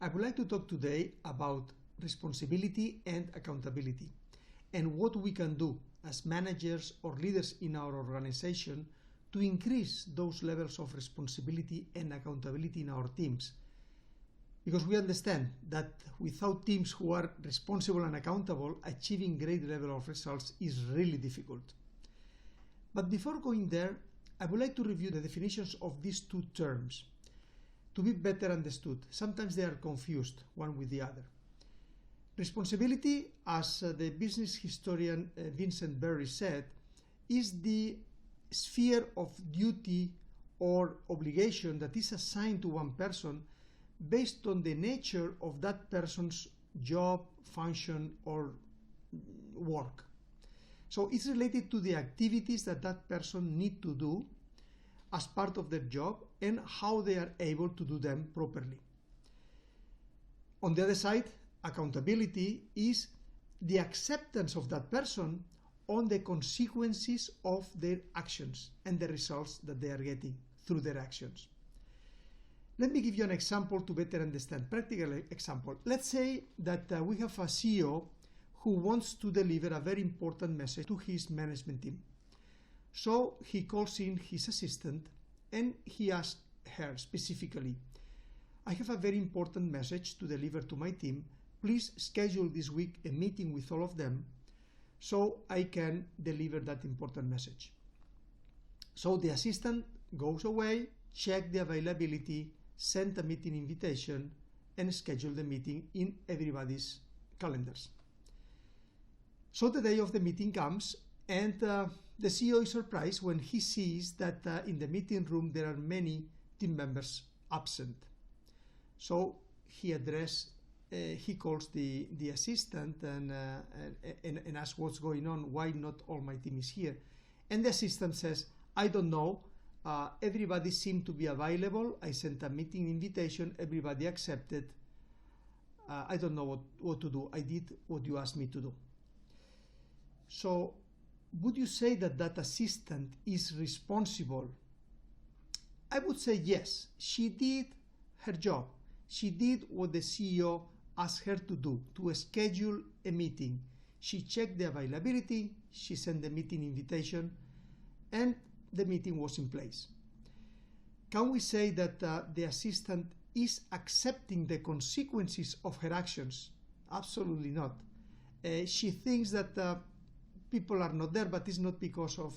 I would like to talk today about responsibility and accountability and what we can do as managers or leaders in our organization to increase those levels of responsibility and accountability in our teams. Because we understand that without teams who are responsible and accountable, achieving great level of results is really difficult. But before going there, I would like to review the definitions of these two terms to be better understood. Sometimes they are confused one with the other. Responsibility, as the business historian Vincent Berry said, is the sphere of duty or obligation that is assigned to one person based on the nature of that person's job, function, or work. So it's related to the activities that that person needs to do as part of their job and how they are able to do them properly. On the other side, accountability is the acceptance of that person on the consequences of their actions and the results that they are getting through their actions. Let me give you an example to better understand, practical example. Let's say that we have a CEO who wants to deliver a very important message to his management team. So he calls in his assistant and he asks her specifically, I have a very important message to deliver to my team. Please schedule this week a meeting with all of them so I can deliver that important message. So the assistant goes away, check the availability, send a meeting invitation, and schedule the meeting in everybody's calendars. So the day of the meeting comes, and the CEO is surprised when he sees that in the meeting room there are many team members absent. So he calls the assistant and asks what's going on, why not all my team is here. And the assistant says, I don't know, everybody seemed to be available, I sent a meeting invitation, everybody accepted, I don't know what to do, I did what you asked me to do. So would you say that that assistant is responsible? I would say yes, she did her job. She did what the CEO asked her to do, to schedule a meeting. She checked the availability, she sent the meeting invitation, and the meeting was in place. Can we say that the assistant is accepting the consequences of her actions? Absolutely not. She thinks that people are not there, but it's not because of,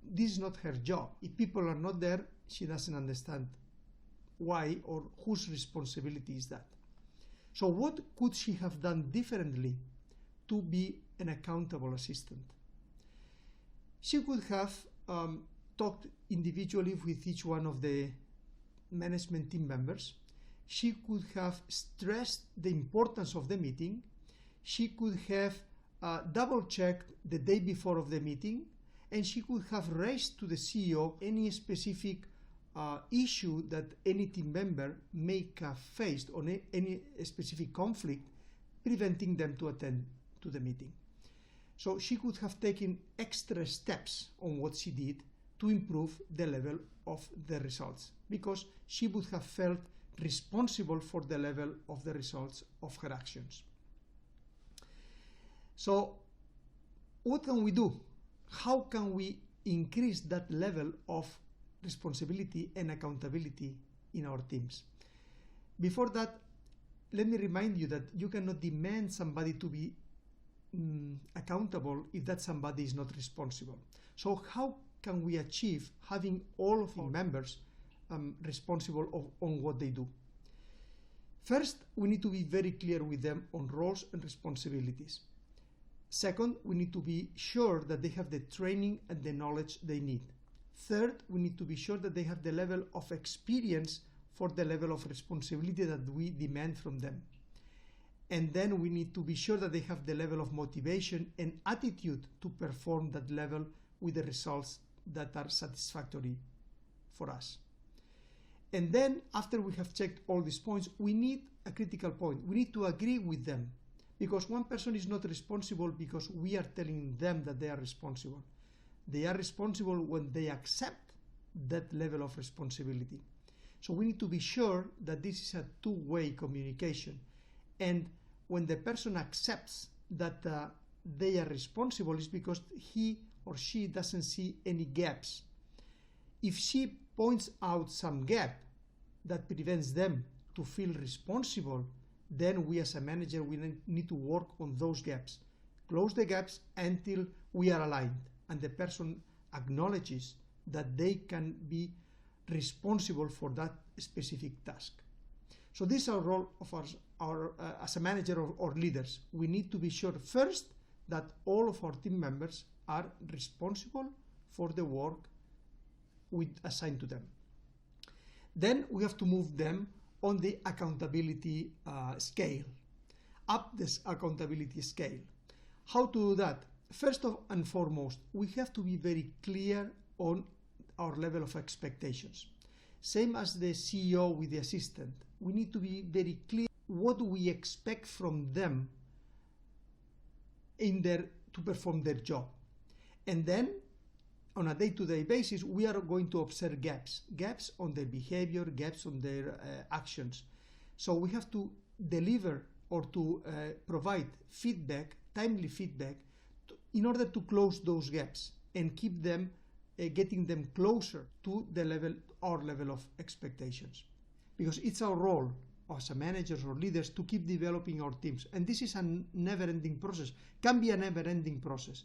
this is not her job. If people are not there, she doesn't understand why or whose responsibility is that. So what could she have done differently to be an accountable assistant? She could have talked individually with each one of the management team members. She could have stressed the importance of the meeting. She could have double-checked the day before of the meeting, and she could have raised to the CEO any specific issue that any team member may have faced or any specific conflict preventing them to attend to the meeting. So she could have taken extra steps on what she did to improve the level of the results, because she would have felt responsible for the level of the results of her actions. So what can we do? How can we increase that level of responsibility and accountability in our teams? Before that, let me remind you that you cannot demand somebody to be accountable if that somebody is not responsible. So how can we achieve having all of our members responsible on what they do? First, we need to be very clear with them on roles and responsibilities. Second, we need to be sure that they have the training and the knowledge they need. Third, we need to be sure that they have the level of experience for the level of responsibility that we demand from them. And then we need to be sure that they have the level of motivation and attitude to perform that level with the results that are satisfactory for us. And then, after we have checked all these points, we need a critical point. We need to agree with them, because one person is not responsible because we are telling them that they are responsible. They are responsible when they accept that level of responsibility. So we need to be sure that this is a two-way communication. And when the person accepts that they are responsible, it's because he or she doesn't see any gaps. If she points out some gap that prevents them to feel responsible, then we as a manager, we need to work on those gaps. Close the gaps until we are aligned and the person acknowledges that they can be responsible for that specific task. So this is our role of as a manager or leaders. We need to be sure first that all of our team members are responsible for the work we assign to them. Then we have to move them on the accountability scale, up this accountability scale. How to do that? First and foremost, we have to be very clear on our level of expectations. Same as the CEO with the assistant, we need to be very clear what do we expect from them to perform their job. And then on a day-to-day basis, we are going to observe gaps on their behavior, gaps on their actions. So we have to deliver or to provide feedback, timely feedback, in order to close those gaps and keep them, getting them closer to our level of expectations. Because it's our role as a managers or leaders to keep developing our teams. And this is a never-ending process, can be a never-ending process.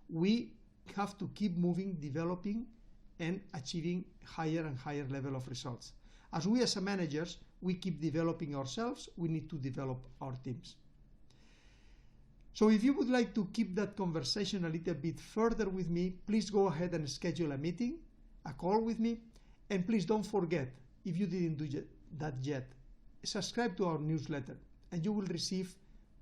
We have to keep moving, developing, and achieving higher and higher level of results. As we as managers, we keep developing ourselves, we need to develop our teams. So if you would like to keep that conversation a little bit further with me, please go ahead and schedule a meeting, a call with me, and please don't forget, if you didn't do that yet, subscribe to our newsletter, and you will receive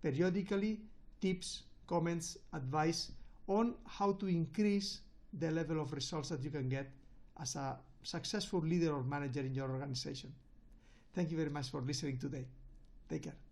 periodically tips, comments, advice on how to increase the level of results that you can get as a successful leader or manager in your organization. Thank you very much for listening today. Take care.